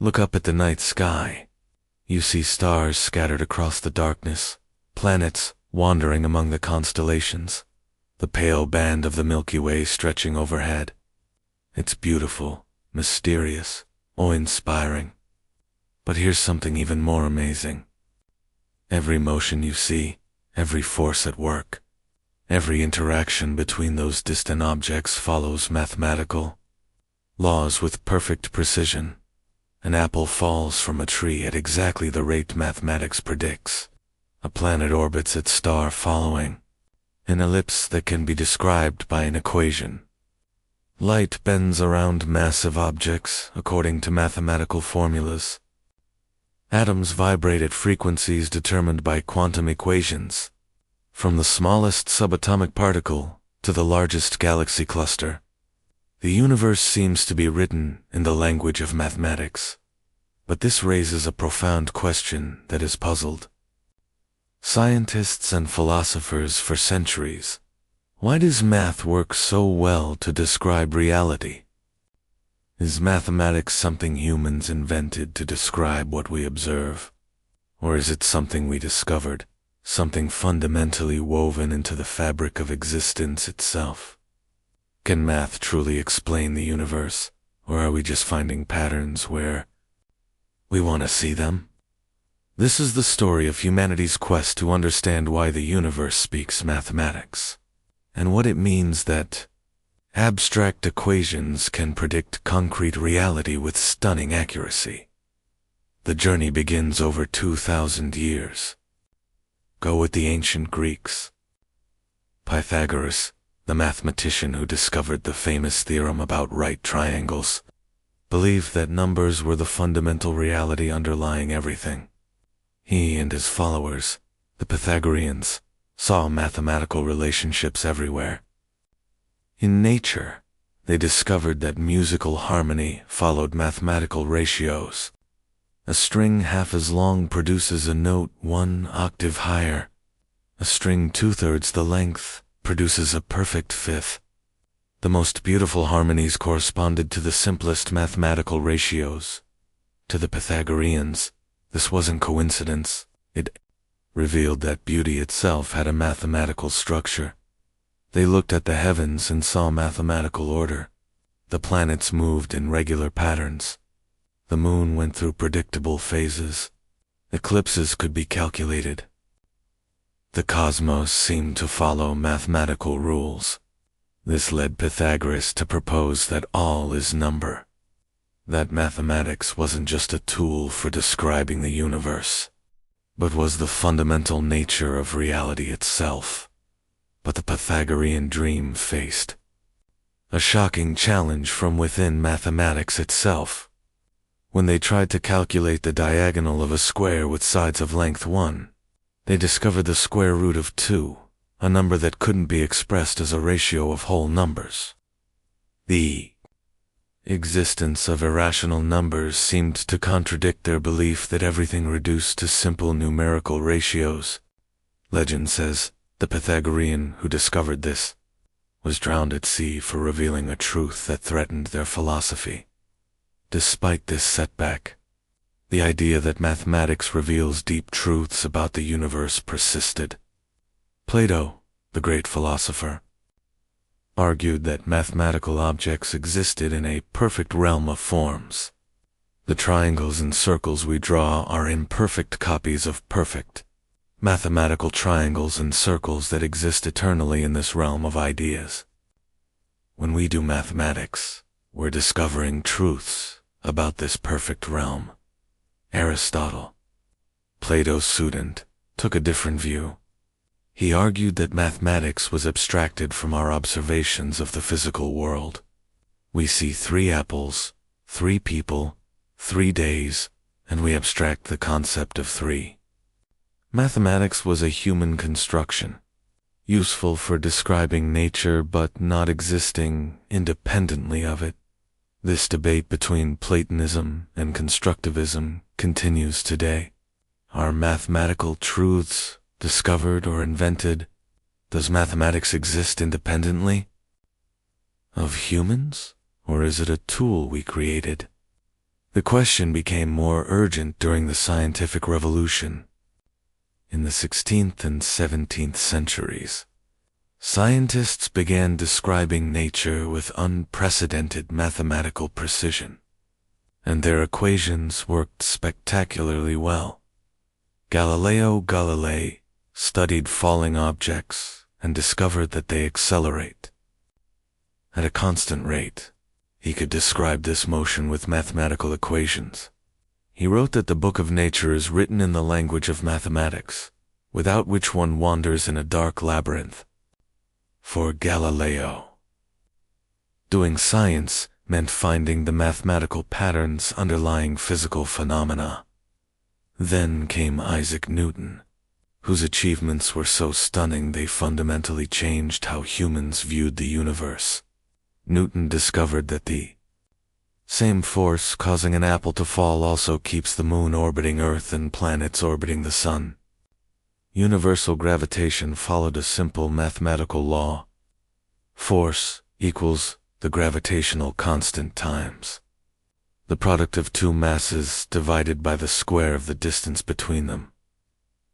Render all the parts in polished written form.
Look up at the night sky. You see stars scattered across the darkness, planets wandering among the constellations, the pale band of the Milky Way stretching overhead. It's beautiful, mysterious, awe-inspiring. But here's something even more amazing. Every motion you see, every force at work, every interaction between those distant objects follows mathematical laws with perfect precision. An apple falls from a tree at exactly the rate mathematics predicts. A planet orbits its star following an ellipse that can be described by an equation. Light bends around massive objects according to mathematical formulas. Atoms vibrate at frequencies determined by quantum equations, from the smallest subatomic particle to the largest galaxy cluster. The universe seems to be written in the language of mathematics, but this raises a profound question that has puzzled scientists and philosophers for centuries. Why does math work so well to describe reality? Is mathematics something humans invented to describe what we observe? Or is it something we discovered, something fundamentally woven into the fabric of existence itself? Can math truly explain the universe, or are we just finding patterns where we want to see them? This is the story of humanity's quest to understand why the universe speaks mathematics, and what it means that abstract equations can predict concrete reality with stunning accuracy. The journey begins over 2,000 years. Go with the ancient Greeks. Pythagoras, the mathematician who discovered the famous theorem about right triangles, believed that numbers were the fundamental reality underlying everything. He and his followers, the Pythagoreans, saw mathematical relationships everywhere. In nature, they discovered that musical harmony followed mathematical ratios. A string half as long produces a note 1 octave higher. A string 2/3 the length produces a perfect fifth. The most beautiful harmonies corresponded to the simplest mathematical ratios. To the Pythagoreans, this wasn't coincidence. It revealed that beauty itself had a mathematical structure. They looked at the heavens and saw mathematical order. The planets moved in regular patterns. The moon went through predictable phases. Eclipses could be calculated. The cosmos seemed to follow mathematical rules. This led Pythagoras to propose that all is number. That mathematics wasn't just a tool for describing the universe, but was the fundamental nature of reality itself. But the Pythagorean dream faced a shocking challenge from within mathematics itself. When they tried to calculate the diagonal of a square with sides of length 1, they discovered the square root of 2, a number that couldn't be expressed as a ratio of whole numbers. The existence of irrational numbers seemed to contradict their belief that everything reduced to simple numerical ratios. Legend says the Pythagorean who discovered this was drowned at sea for revealing a truth that threatened their philosophy. Despite this setback, the idea that mathematics reveals deep truths about the universe persisted. Plato, the great philosopher, argued that mathematical objects existed in a perfect realm of forms. The triangles and circles we draw are imperfect copies of perfect mathematical triangles and circles that exist eternally in this realm of ideas. When we do mathematics, we're discovering truths about this perfect realm. Aristotle, Plato's student, took a different view. He argued that mathematics was abstracted from our observations of the physical world. We see 3 apples, 3 people, 3 days, and we abstract the concept of 3. Mathematics was a human construction, useful for describing nature but not existing independently of it. This debate between Platonism and constructivism continues today. Are mathematical truths discovered or invented? Does mathematics exist independently of humans, or is it a tool we created? The question became more urgent during the scientific revolution. In the 16th and 17th centuries, scientists began describing nature with unprecedented mathematical precision, and their equations worked spectacularly well. Galileo Galilei studied falling objects and discovered that they accelerate at a constant rate. He could describe this motion with mathematical equations. He wrote that the book of nature is written in the language of mathematics, without which one wanders in a dark labyrinth. For Galileo, doing science meant finding the mathematical patterns underlying physical phenomena. Then came Isaac Newton, whose achievements were so stunning they fundamentally changed how humans viewed the universe. Newton discovered that the same force causing an apple to fall also keeps the moon orbiting Earth and planets orbiting the sun. Universal gravitation followed a simple mathematical law. Force equals the gravitational constant times the product of two masses divided by the square of the distance between them.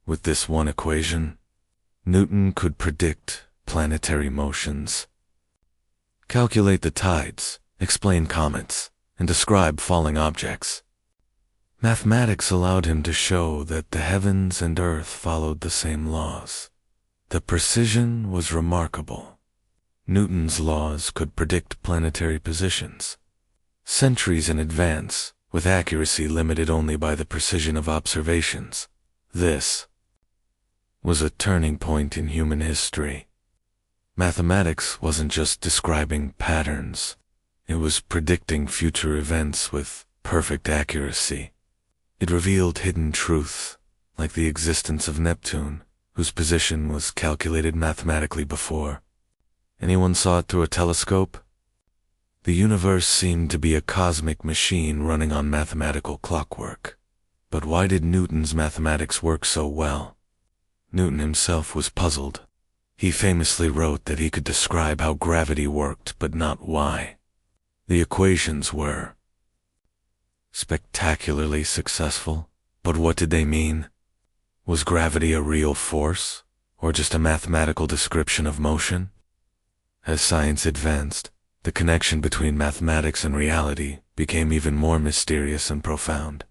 With this one equation, Newton could predict planetary motions, calculate the tides, explain comets, and describe falling objects. Mathematics allowed him to show that the heavens and earth followed the same laws. The precision was remarkable. Newton's laws could predict planetary positions centuries in advance, with accuracy limited only by the precision of observations. This was a turning point in human history. Mathematics wasn't just describing patterns, it was predicting future events with perfect accuracy. It revealed hidden truths, like the existence of Neptune, whose position was calculated mathematically before anyone saw it through a telescope. The universe seemed to be a cosmic machine running on mathematical clockwork. But why did Newton's mathematics work so well? Newton himself was puzzled. He famously wrote that he could describe how gravity worked, but not why. The equations were spectacularly successful, but what did they mean? Was gravity a real force, or just a mathematical description of motion? As science advanced, the connection between mathematics and reality became even more mysterious and profound.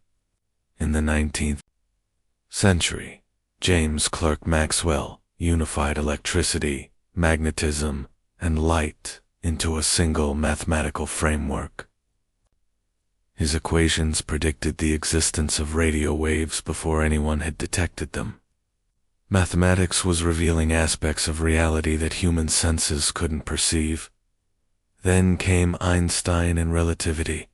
In the 19th century, James Clerk Maxwell unified electricity, magnetism, and light into a single mathematical framework. His equations predicted the existence of radio waves before anyone had detected them. Mathematics was revealing aspects of reality that human senses couldn't perceive. Then came Einstein and relativity.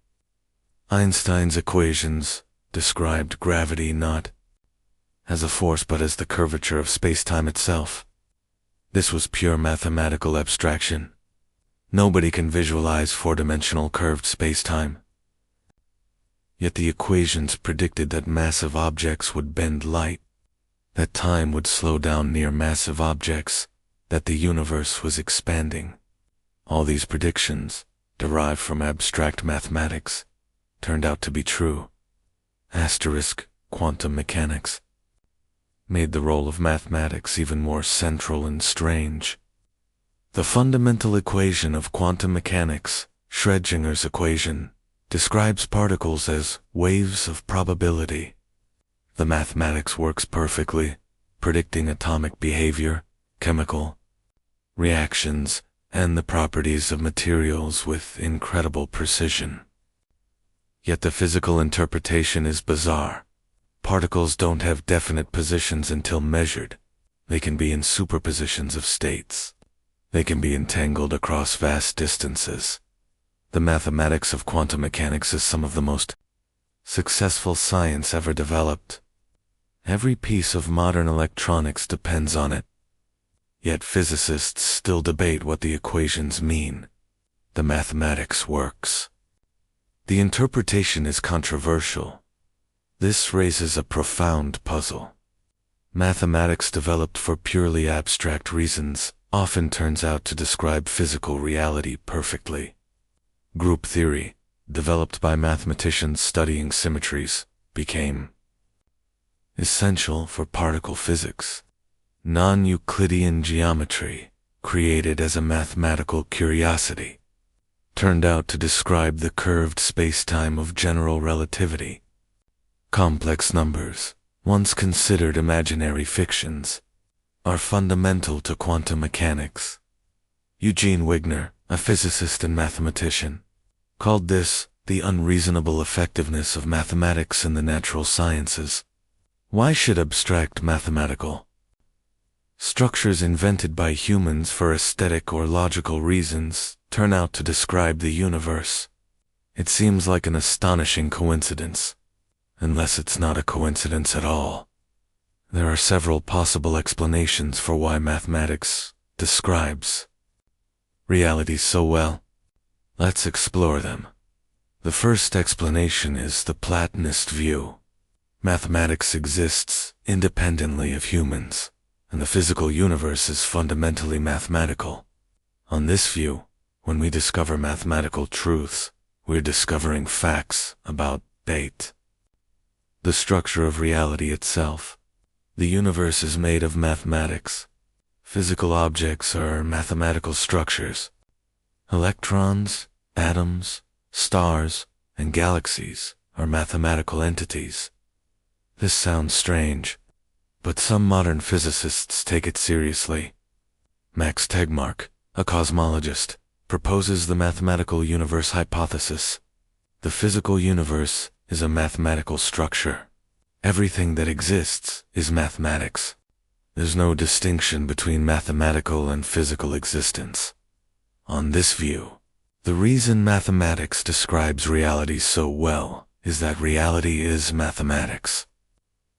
Einstein's equations described gravity not as a force but as the curvature of space-time itself. This was pure mathematical abstraction. Nobody can visualize four-dimensional curved space-time. Yet the equations predicted that massive objects would bend light, that time would slow down near massive objects, that the universe was expanding. All these predictions, derived from abstract mathematics, turned out to be true. Quantum mechanics made the role of mathematics even more central and strange. The fundamental equation of quantum mechanics, Schrödinger's equation, describes particles as waves of probability. The mathematics works perfectly, predicting atomic behavior, chemical reactions, and the properties of materials with incredible precision. Yet the physical interpretation is bizarre. Particles don't have definite positions until measured. They can be in superpositions of states. They can be entangled across vast distances. The mathematics of quantum mechanics is some of the most successful science ever developed. Every piece of modern electronics depends on it. Yet physicists still debate what the equations mean. The mathematics works. The interpretation is controversial. This raises a profound puzzle. Mathematics developed for purely abstract reasons often turns out to describe physical reality perfectly. Group theory, developed by mathematicians studying symmetries, became essential for particle physics. Non-Euclidean geometry, created as a mathematical curiosity, turned out to describe the curved spacetime of general relativity. Complex numbers, once considered imaginary fictions, are fundamental to quantum mechanics. Eugene Wigner, a physicist and mathematician, called this the unreasonable effectiveness of mathematics in the natural sciences. Why should abstract mathematical structures invented by humans for aesthetic or logical reasons turn out to describe the universe? It seems like an astonishing coincidence, unless it's not a coincidence at all. There are several possible explanations for why mathematics describes reality so well. Let's explore them. The first explanation is the Platonist view. Mathematics exists independently of humans, and the physical universe is fundamentally mathematical. On this view, when we discover mathematical truths, we're discovering facts about the structure of reality itself. The universe is made of mathematics. Physical objects are mathematical structures. Electrons, atoms, stars, and galaxies are mathematical entities. This sounds strange, but some modern physicists take it seriously. Max Tegmark, a cosmologist, proposes the mathematical universe hypothesis. The physical universe is a mathematical structure. Everything that exists is mathematics. There's no distinction between mathematical and physical existence. On this view, the reason mathematics describes reality so well is that reality is mathematics.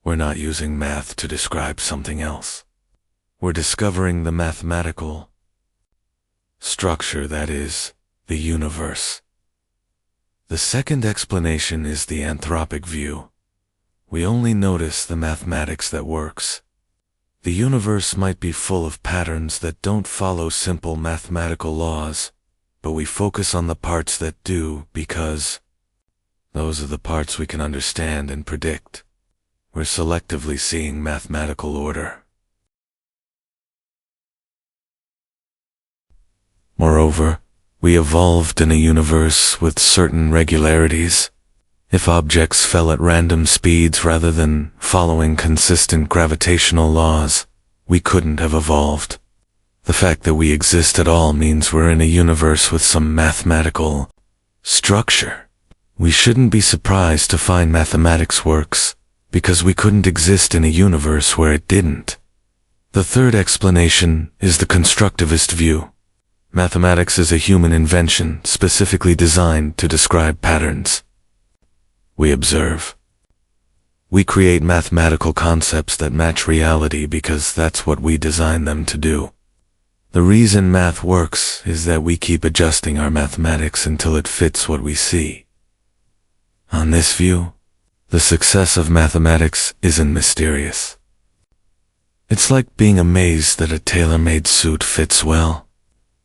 We're not using math to describe something else. We're discovering the mathematical structure that is the universe. The second explanation is the anthropic view. We only notice the mathematics that works. The universe might be full of patterns that don't follow simple mathematical laws, but we focus on the parts that do because those are the parts we can understand and predict. We're selectively seeing mathematical order. Moreover, we evolved in a universe with certain regularities. If objects fell at random speeds rather than following consistent gravitational laws, we couldn't have evolved. The fact that we exist at all means we're in a universe with some mathematical structure. We shouldn't be surprised to find mathematics works, because we couldn't exist in a universe where it didn't. The third explanation is the constructivist view. Mathematics is a human invention specifically designed to describe patterns. We observe. We create mathematical concepts that match reality because that's what we design them to do. The reason math works is that we keep adjusting our mathematics until it fits what we see. On this view, the success of mathematics isn't mysterious. It's like being amazed that a tailor-made suit fits well.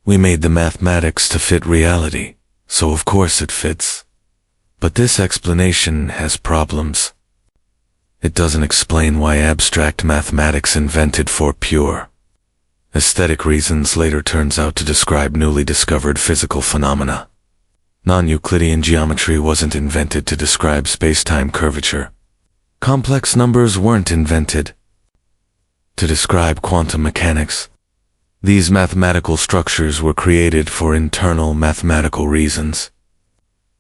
We made the mathematics to fit reality, so of course it fits. But this explanation has problems. It doesn't explain why abstract mathematics invented for pure aesthetic reasons later turns out to describe newly discovered physical phenomena. Non-Euclidean geometry wasn't invented to describe space-time curvature. Complex numbers weren't invented to describe quantum mechanics. These mathematical structures were created for internal mathematical reasons.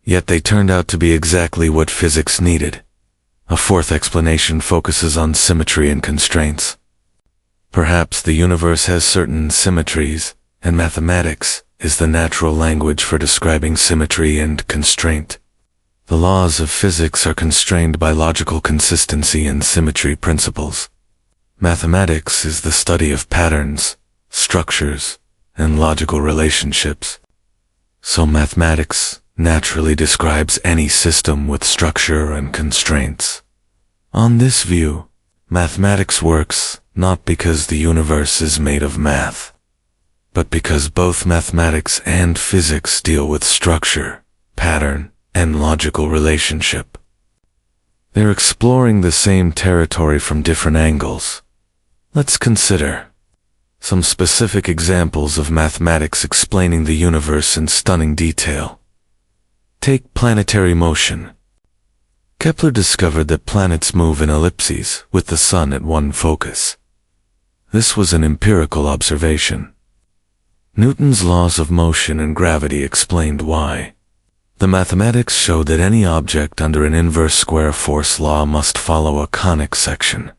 Yet they turned out to be exactly what physics needed. A fourth explanation focuses on symmetry and constraints. Perhaps the universe has certain symmetries, and mathematics is the natural language for describing symmetry and constraint. The laws of physics are constrained by logical consistency and symmetry principles. Mathematics is the study of patterns, structures, and logical relationships. So mathematics naturally describes any system with structure and constraints. On this view, mathematics works not because the universe is made of math, but because both mathematics and physics deal with structure, pattern, and logical relationship. They're exploring the same territory from different angles. Let's consider some specific examples of mathematics explaining the universe in stunning detail. Take planetary motion. Kepler discovered that planets move in ellipses with the sun at one focus. This was an empirical observation. Newton's laws of motion and gravity explained why. The mathematics showed that any object under an inverse square force law must follow a conic section,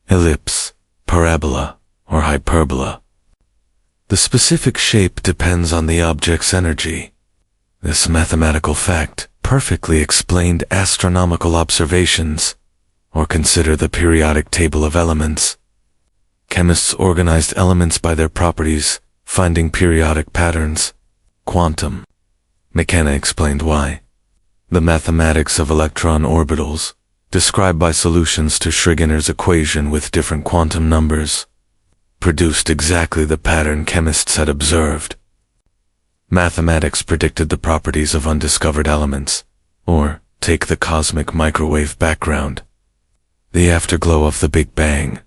ellipse, parabola, or hyperbola. The specific shape depends on the object's energy. This mathematical fact perfectly explained astronomical observations, or consider the periodic table of elements. Chemists organized elements by their properties, finding periodic patterns. Quantum mechanics explained why. The mathematics of electron orbitals, described by solutions to Schrödinger's equation with different quantum numbers, produced exactly the pattern chemists had observed. Mathematics predicted the properties of undiscovered elements, or take the cosmic microwave background, the afterglow of the Big Bang.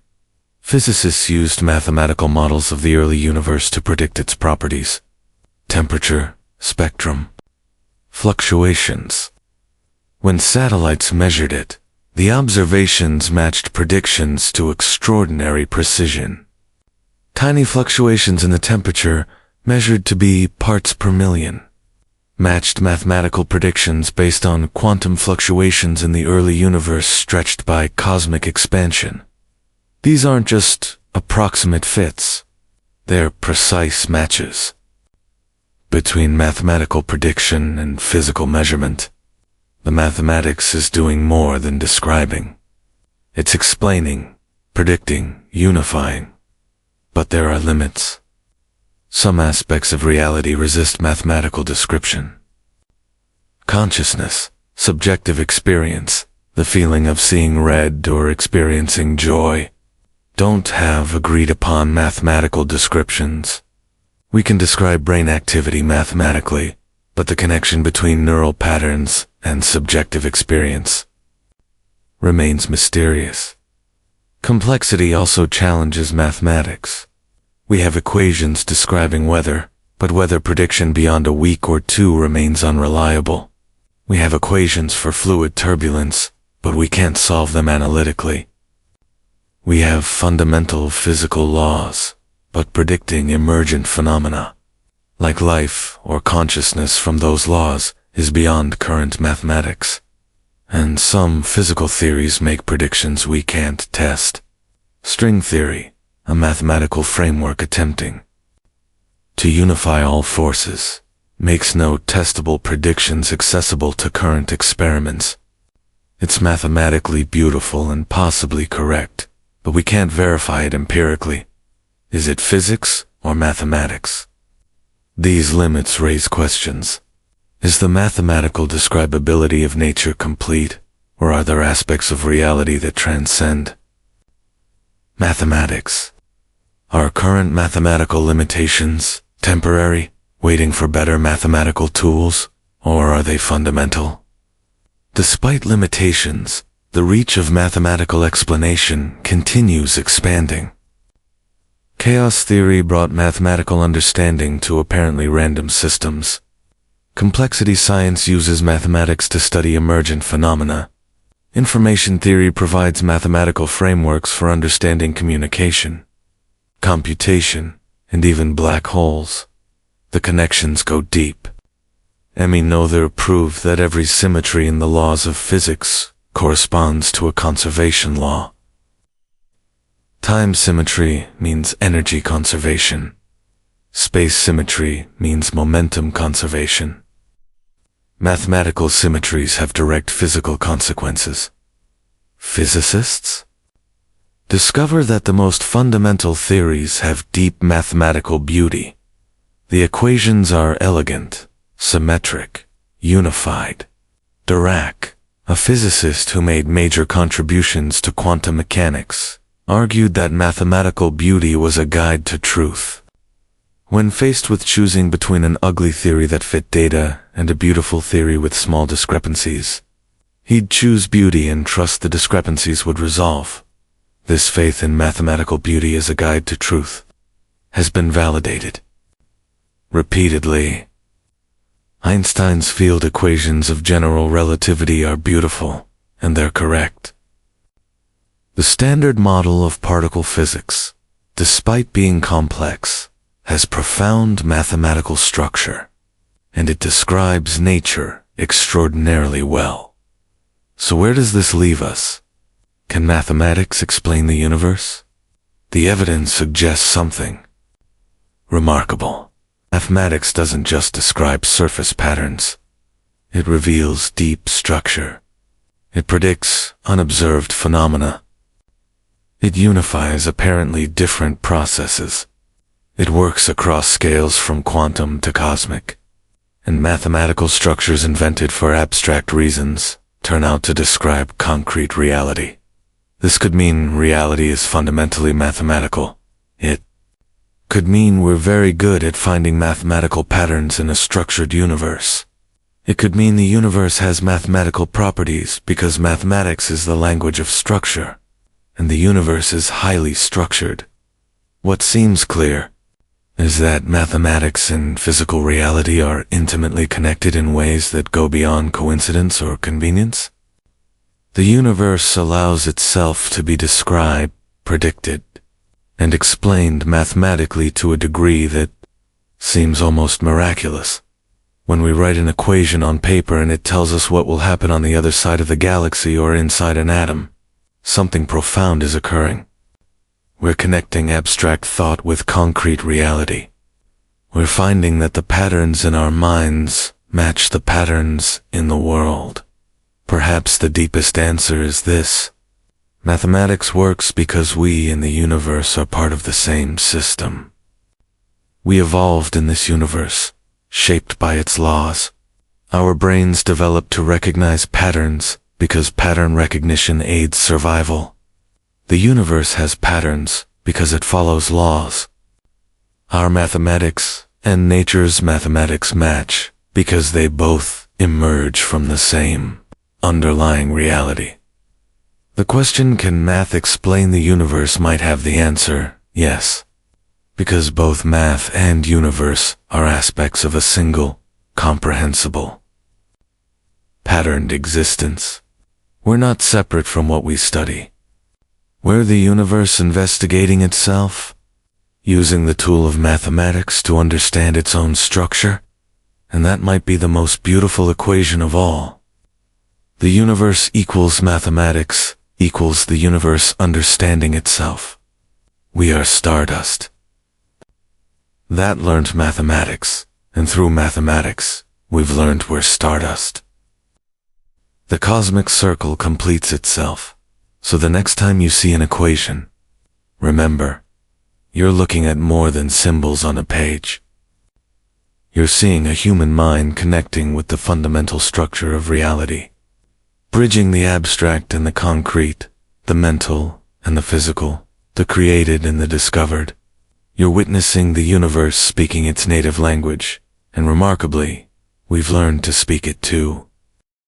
Physicists used mathematical models of the early universe to predict its properties: temperature, spectrum, fluctuations. When satellites measured it, the observations matched predictions to extraordinary precision. Tiny fluctuations in the temperature, measured to be parts per million, matched mathematical predictions based on quantum fluctuations in the early universe stretched by cosmic expansion. These aren't just approximate fits, they're precise matches between mathematical prediction and physical measurement. The mathematics is doing more than describing. It's explaining, predicting, unifying. But there are limits. Some aspects of reality resist mathematical description. Consciousness, subjective experience, the feeling of seeing red or experiencing joy, don't have agreed-upon mathematical descriptions. We can describe brain activity mathematically, but the connection between neural patterns and subjective experience remains mysterious. Complexity also challenges mathematics. We have equations describing weather, but weather prediction beyond a week or two remains unreliable. We have equations for fluid turbulence, but we can't solve them analytically. We have fundamental physical laws, but predicting emergent phenomena, like life or consciousness from those laws, is beyond current mathematics. And some physical theories make predictions we can't test. String theory, a mathematical framework attempting to unify all forces, makes no testable predictions accessible to current experiments. It's mathematically beautiful and possibly correct, but we can't verify it empirically. Is it physics or mathematics? These limits raise questions. Is the mathematical describability of nature complete, or are there aspects of reality that transcend mathematics? Are current mathematical limitations temporary, waiting for better mathematical tools, or are they fundamental? Despite limitations, the reach of mathematical explanation continues expanding. Chaos theory brought mathematical understanding to apparently random systems. Complexity science uses mathematics to study emergent phenomena. Information theory provides mathematical frameworks for understanding communication, computation, and even black holes. The connections go deep. Emmy Noether proved that every symmetry in the laws of physics corresponds to a conservation law. Time symmetry means energy conservation. Space symmetry means momentum conservation. Mathematical symmetries have direct physical consequences. Physicists discover that the most fundamental theories have deep mathematical beauty. The equations are elegant, symmetric, unified. Dirac, a physicist who made major contributions to quantum mechanics, argued that mathematical beauty was a guide to truth. When faced with choosing between an ugly theory that fit data and a beautiful theory with small discrepancies, he'd choose beauty and trust the discrepancies would resolve. This faith in mathematical beauty as a guide to truth has been validated repeatedly. Einstein's field equations of general relativity are beautiful, and they're correct. The standard model of particle physics, despite being complex, has profound mathematical structure, and it describes nature extraordinarily well. So where does this leave us? Can mathematics explain the universe? The evidence suggests something remarkable. Mathematics doesn't just describe surface patterns. It reveals deep structure. It predicts unobserved phenomena. It unifies apparently different processes. It works across scales from quantum to cosmic. And mathematical structures invented for abstract reasons turn out to describe concrete reality. This could mean reality is fundamentally mathematical. It could mean we're very good at finding mathematical patterns in a structured universe. It could mean the universe has mathematical properties because mathematics is the language of structure, and the universe is highly structured. What seems clear is that mathematics and physical reality are intimately connected in ways that go beyond coincidence or convenience. The universe allows itself to be described, predicted, and explained mathematically to a degree that seems almost miraculous. When we write an equation on paper and it tells us what will happen on the other side of the galaxy or inside an atom, something profound is occurring. We're connecting abstract thought with concrete reality. We're finding that the patterns in our minds match the patterns in the world. Perhaps the deepest answer is this: mathematics works because we in the universe are part of the same system. We evolved in this universe, shaped by its laws. Our brains developed to recognize patterns because pattern recognition aids survival. The universe has patterns because it follows laws. Our mathematics and nature's mathematics match because they both emerge from the same underlying reality. The question, can math explain the universe, might have the answer, yes, because both math and universe are aspects of a single, comprehensible, patterned existence. We're not separate from what we study. We're the universe investigating itself, using the tool of mathematics to understand its own structure, and that might be the most beautiful equation of all. The universe equals mathematics equals the universe understanding itself. We are stardust. That learned mathematics, and through mathematics, we've learned we're stardust. The cosmic circle completes itself, so the next time you see an equation, remember, you're looking at more than symbols on a page. You're seeing a human mind connecting with the fundamental structure of reality, bridging the abstract and the concrete, the mental and the physical, the created and the discovered. You're witnessing the universe speaking its native language, and remarkably, we've learned to speak it too.